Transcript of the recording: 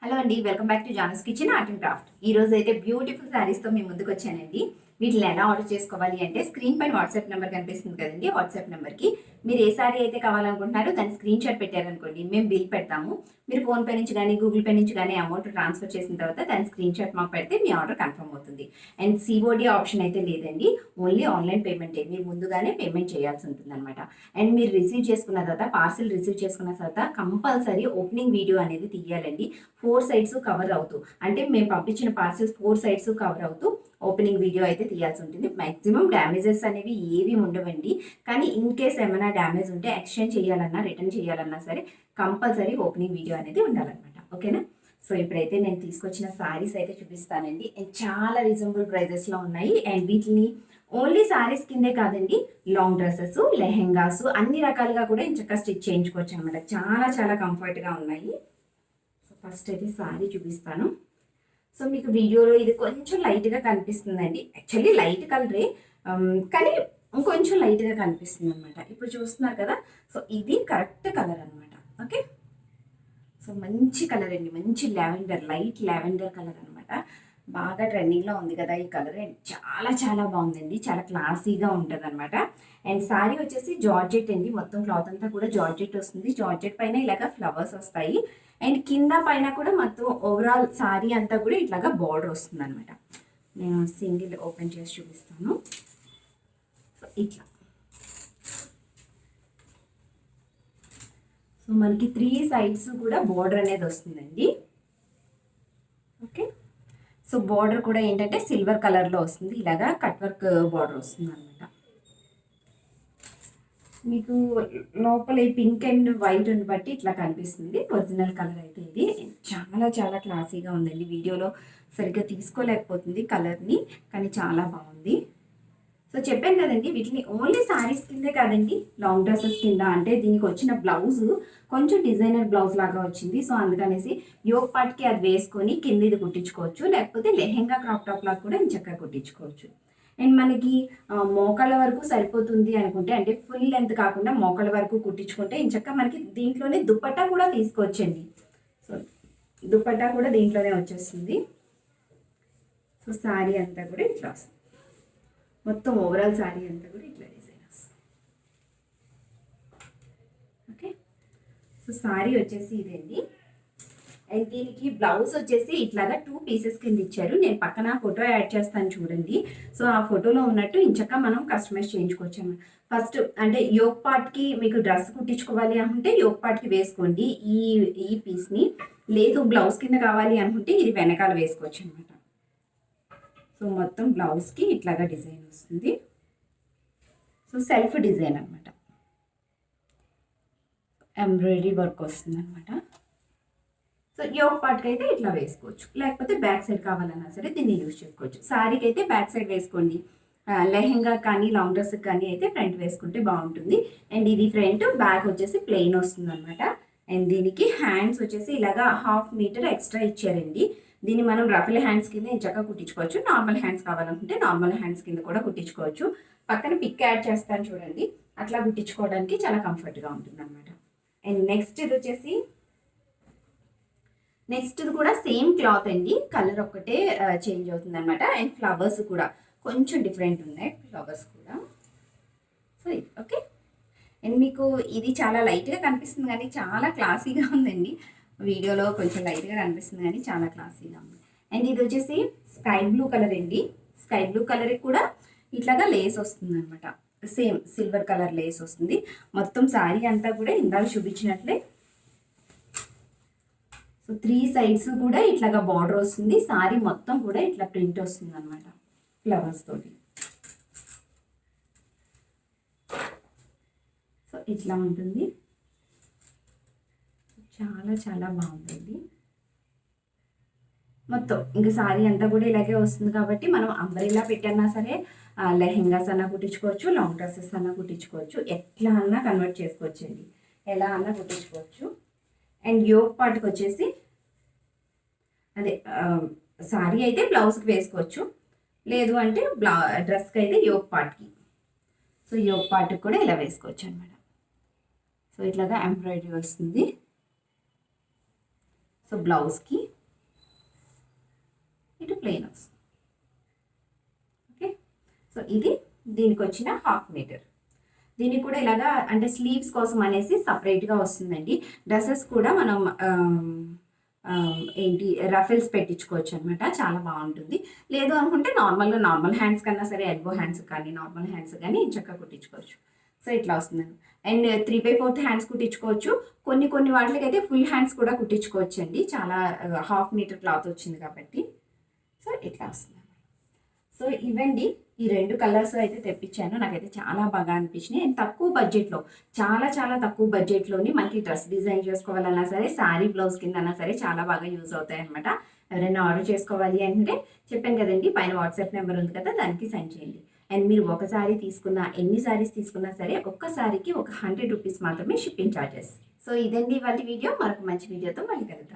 Hello అండి, welcome back to జానస్ kitchen art and craft. ఈ రోజు అయితే బ్యూటిఫుల్ శారీస్తో మీ ముందుకు వచ్చానండి. వీటిని ఎలా ఆర్డర్ చేసుకోవాలి అంటే స్క్రీన్ పైన వాట్సాప్ నెంబర్ కనిపిస్తుంది కదండి. వాట్సాప్ నెంబర్కి మీరు ఏ శారీ అయితే కావాలనుకుంటున్నారో దాని స్క్రీన్ షాట్ పెట్టారనుకోండి, మేము బిల్ పెడతాము. మీరు ఫోన్పే నుంచి కానీ గూగుల్ పే నుంచి కానీ అమౌంట్ ట్రాన్స్ఫర్ చేసిన తర్వాత దాని స్క్రీన్ షాట్ మాకు పెడితే మీ ఆర్డర్ కన్ఫర్మ్ అవుతుంది. అండ్ సిఓడి ఆప్షన్ అయితే లేదండి, ఓన్లీ ఆన్లైన్ పేమెంటే. మీరు ముందుగానే పేమెంట్ చేయాల్సి ఉంటుంది అనమాట. అండ్ మీరు రిసీవ్ చేసుకున్న తర్వాత, పార్సిల్ రిసీవ్ చేసుకున్న తర్వాత కంపల్సరీ ఓపెనింగ్ వీడియో అనేది తీయాలండి. 4 సైడ్స్ కవర్ అవుతూ, అంటే మేము పంపించిన పార్సిల్స్ 4 సైడ్స్ కవర్ అవుతూ ఓపెనింగ్ వీడియో అయితే తీయాల్సి ఉంటుంది. మ్యాక్సిమం డ్యామేజెస్ అనేవి ఏవి ఉండవండి. కానీ ఇన్ కేస్ ఏమైనా డ్యామేజ్ ఉంటే ఎక్స్చేంజ్ చేయాలన్నా రిటర్న్ చేయాలన్నా సరే కంపల్సరీ ఓపెనింగ్ వీడియో అనేది ఉండాలన్నమాట. ఓకేనా? సో ఇప్పుడైతే నేను తీసుకొచ్చిన శారీస్ అయితే చూపిస్తానండి. చాలా రీజనబుల్ ప్రైజెస్లో ఉన్నాయి. అండ్ వీటిని ఓన్లీ శారీస్ కిందే కాదండి, లాంగ్ డ్రెస్సెస్, లెహెంగాస్ అన్ని రకాలుగా కూడా ఇంచక్క స్టిచ్ చేయించుకోవచ్చు అనమాట. చాలా చాలా కంఫర్ట్గా ఉన్నాయి. సో ఫస్ట్ అయితే శారీ చూపిస్తాను. సో మీకు వీడియోలో ఇది కొంచెం లైట్గా కనిపిస్తుందండి. యాక్చువల్లీ లైట్ కలరే, కానీ ఇంకొంచెం లైట్గా కనిపిస్తుంది అనమాట. ఇప్పుడు చూస్తున్నారు కదా, సో ఇది కరెక్ట్ కలర్ అనమాట. ఓకే, సో మంచి కలర్ అండి, మంచి లావెండర్, లైట్ లావెండర్ కలర్ అనమాట. బాగా ట్రెండింగ్లో ఉంది కదా ఈ కలర్. అండ్ చాలా చాలా బాగుందండి, చాలా క్లాసీగా ఉంటుంది అనమాట. అండ్ శారీ వచ్చేసి జార్జెట్ అండి, మొత్తం క్లాత్ అంతా కూడా జార్జెట్ వస్తుంది. జార్జెట్ పైన ఇలాగ ఫ్లవర్స్ వస్తాయి. అండ్ కింద పైన కూడా మొత్తం ఓవరాల్ శారీ అంతా కూడా ఇట్లాగా బార్డర్ వస్తుంది అనమాట. నేను సింగిల్ ఓపెన్ చేసి చూపిస్తాను. సో ఇట్లా, సో మనకి 3 సైడ్స్ కూడా బార్డర్ అనేది వస్తుందండి. ఓకే, సో బార్డర్ కూడా ఏంటంటే సిల్వర్ కలర్లో వస్తుంది, ఇలాగా కట్ వర్క్ బార్డర్ వస్తుంది అనమాట. మీకు లోపల ఈ పింక్ అండ్ వైట్ బట్టి ఇట్లా కనిపిస్తుంది. ఒరిజినల్ కలర్ అయితే ఇది చాలా చాలా క్లాసీగా ఉందండి. వీడియోలో సరిగ్గా తీసుకోలేకపోతుంది కలర్ని, కానీ చాలా బాగుంది. సో చెప్పాను కదండి, వీటిని ఓన్లీ శారీస్ కిందే కాదండి, లాంగ్ డ్రెస్సెస్ కింద. అంటే దీనికి వచ్చిన బ్లౌజ్ కొంచెం డిజైనర్ బ్లౌజ్ లాగా వచ్చింది. సో అందుకనేసి యోగ్ పార్ట్కి అది వేసుకొని కింద ఇది కుట్టించుకోవచ్చు, లేకపోతే లెహెంగా క్రాప్ టాప్ లాగా కూడా చక్కగా కుట్టించుకోవచ్చు. అండ్ మనకి మోకాళ్ళ వరకు సరిపోతుంది అనుకుంటే, అంటే ఫుల్ లెంత్ కాకుండా మోకాళ్ళ వరకు కుట్టించుకుంటే ఇంచక్క మనకి దీంట్లోనే దుపట్టా కూడా తీసుకోవచ్చండి. సో దుపట్టా కూడా దీంట్లోనే వచ్చేస్తుంది. సో శారీ అంతా కూడా ఇట్లా వస్తుంది, మొత్తం ఓవరాల్ శారీ అంతా కూడా ఇట్లా డిజైన్ వస్తుంది. ఓకే, సో శారీ వచ్చేసి ఇదండి. అండ్ దీనికి బ్లౌజ్ వచ్చేసి ఇట్లాగా 2 పీసెస్ కింద ఇచ్చారు. నేను పక్కన ఫోటో యాడ్ చేస్తాను చూడండి. సో ఆ ఫోటోలో ఉన్నట్టు ఇంచక్క మనం కస్టమైజ్ చేయించుకోవచ్చు అన్నమాట. ఫస్ట్ అంటే యోగ్ పార్ట్కి మీకు డ్రెస్ కుట్టించుకోవాలి అనుకుంటే యోగ్ పార్ట్కి వేసుకోండి ఈ పీస్ని. లేదు బ్లౌజ్ కింద కావాలి అనుకుంటే ఇది వెనకాల వేసుకోవచ్చు అనమాట. సో మొత్తం బ్లౌజ్కి ఇట్లాగా డిజైన్ వస్తుంది. సో సెల్ఫ్ డిజైన్ అనమాట, ఎంబ్రాయిడరీ వర్క్ వస్తుంది అనమాట. సో యోగ్ పార్ట్కి అయితే ఇట్లా వేసుకోవచ్చు, లేకపోతే బ్యాక్ సైడ్ కావాలన్నా సరే దీన్ని యూజ్ చేసుకోవచ్చు. శారీకి అయితే బ్యాక్ సైడ్ వేసుకోండి, లెహెంగా కానీ లాంగ్ డ్రెస్కి కానీ అయితే ఫ్రంట్ వేసుకుంటే బాగుంటుంది. అండ్ ఇది ఫ్రంట్, బ్యాక్ వచ్చేసి ప్లెయిన్ వస్తుంది అనమాట. అండ్ దీనికి హ్యాండ్స్ వచ్చేసి ఇలాగా 1/2 మీటర్ ఎక్స్ట్రా ఇచ్చారండి. దీన్ని మనం రఫల్ హ్యాండ్స్ కింద చక్కగా కుట్టించుకోవచ్చు. నార్మల్ హ్యాండ్స్ కావాలనుకుంటే నార్మల్ హ్యాండ్స్ కింద కూడా కుట్టించుకోవచ్చు. పక్కన పిక్ యాడ్ చేస్తాను చూడండి, అట్లా కుట్టించుకోవడానికి చాలా కంఫర్ట్గా ఉంటుంది అనమాట. అండ్ నెక్స్ట్ ఇది వచ్చేసి, నెక్స్ట్ కూడా సేమ్ క్లాత్ అండి, కలర్ ఒక్కటే చేంజ్ అవుతుంది అనమాట. అండ్ ఫ్లవర్స్ కూడా కొంచెం డిఫరెంట్ ఉన్నాయి, ఫ్లవర్స్ కూడా. సో ఓకే, అండ్ మీకు ఇది చాలా లైట్గా కనిపిస్తుంది కానీ చాలా క్లాసీగా ఉందండి. వీడియోలో కొంచెం లైట్గా కనిపిస్తుంది కానీ చాలా క్లాసీగా ఉంది. అండ్ ఇది వచ్చేసి స్కై బ్లూ కలర్ అండి. స్కై బ్లూ కలర్కి కూడా ఇట్లాగా లేస్ వస్తుంది అనమాట, సేమ్ సిల్వర్ కలర్ లేస్ వస్తుంది. మొత్తం శారీ అంతా కూడా ఇందాక చూపించినట్లే. సో 3 సైడ్స్ కూడా ఇట్లాగా బార్డర్ వస్తుంది. శారీ మొత్తం కూడా ఇట్లా ప్రింట్ వస్తుంది అనమాట ఫ్లవర్స్ తోటి. సో ఇట్లా ఉంటుంది, చాలా చాలా బాగుంటుంది. మొత్తం ఇంకా శారీ అంతా కూడా ఇలాగే వస్తుంది కాబట్టి మనం అంబ్రెల్లా పెట్టన్నా సరే, లెహెంగాస్ అన్నా కుట్టించుకోవచ్చు, లాంగ్ డ్రెస్సెస్ అన్నా కుట్టించుకోవచ్చు, ఎట్లా అన్నా కన్వర్ట్ చేసుకోవచ్చు అండి, ఎలా అన్నా కుట్టించుకోవచ్చు. అండ్ యోగ్ పార్ట్కి వచ్చేసి అదే శారీ అయితే బ్లౌజ్కి వేసుకోవచ్చు, లేదు అంటే డ్రెస్కి అయితే యోగ్ పార్ట్కి. సో యోగ్ పార్ట్కి కూడా ఇలా వేసుకోవచ్చు అనమాట. సో ఇట్లాగా ఎంబ్రాయిడరీ వస్తుంది. సో బ్లౌజ్కి ప్లెయిన్ వస్తుంది. ఓకే, సో ఇది దీనికి వచ్చిన హాఫ్ మీటర్. దీనికి కూడా ఇలాగా అంటే స్లీవ్స్ కోసం అనేసి సపరేట్గా వస్తుందండి. డ్రెస్సెస్ కూడా మనం ఏంటి రఫెల్స్ పెట్టించుకోవచ్చు అనమాట, చాలా బాగుంటుంది. లేదు అనుకుంటే నార్మల్ హ్యాండ్స్ కన్నా సరే, ఎల్బో హ్యాండ్స్ కానీ నార్మల్ హ్యాండ్స్ కానీ చక్కగా కుట్టించుకోవచ్చు. సో ఇట్లా వస్తుందండి. అండ్ 3/4 హ్యాండ్స్ కుట్టించుకోవచ్చు. కొన్ని వాటికి అయితే ఫుల్ హ్యాండ్స్ కూడా కుట్టించుకోవచ్చు అండి, చాలా హాఫ్ మీటర్ క్లాత్ వచ్చింది కాబట్టి. సో ఇట్లా వస్తుంది. సో ఇవండి ఈ 2 కలర్స్ అయితే తెప్పించాను. నాకైతే చాలా బాగా అనిపించినాయి. అండ్ తక్కువ బడ్జెట్లో, చాలా తక్కువ బడ్జెట్లోని మనకి డ్రెస్ డిజైన్ చేసుకోవాలన్నా సరే, శారీ బ్లౌజ్ కింద అన్నా సరే చాలా బాగా యూజ్ అవుతాయి అనమాట. ఎవరైనా ఆర్డర్ చేసుకోవాలి అంటే చెప్పాను కదండి, పైన వాట్సాప్ నెంబర్ ఉంది కదా, దానికి సెండ్ చేయండి. అండ్ మీరు ఒక సారీ తీసుకున్నా, ఎన్ని సారీస్ తీసుకున్నా సరే, ఒక్క సారీకి ఒక 100 రూపీస్ మాత్రమే షిప్పింగ్ ఛార్జెస్. సో ఇదండి ఇవాళ వీడియో. మరొక మంచి వీడియోతో మళ్ళీ కలుద్దాం.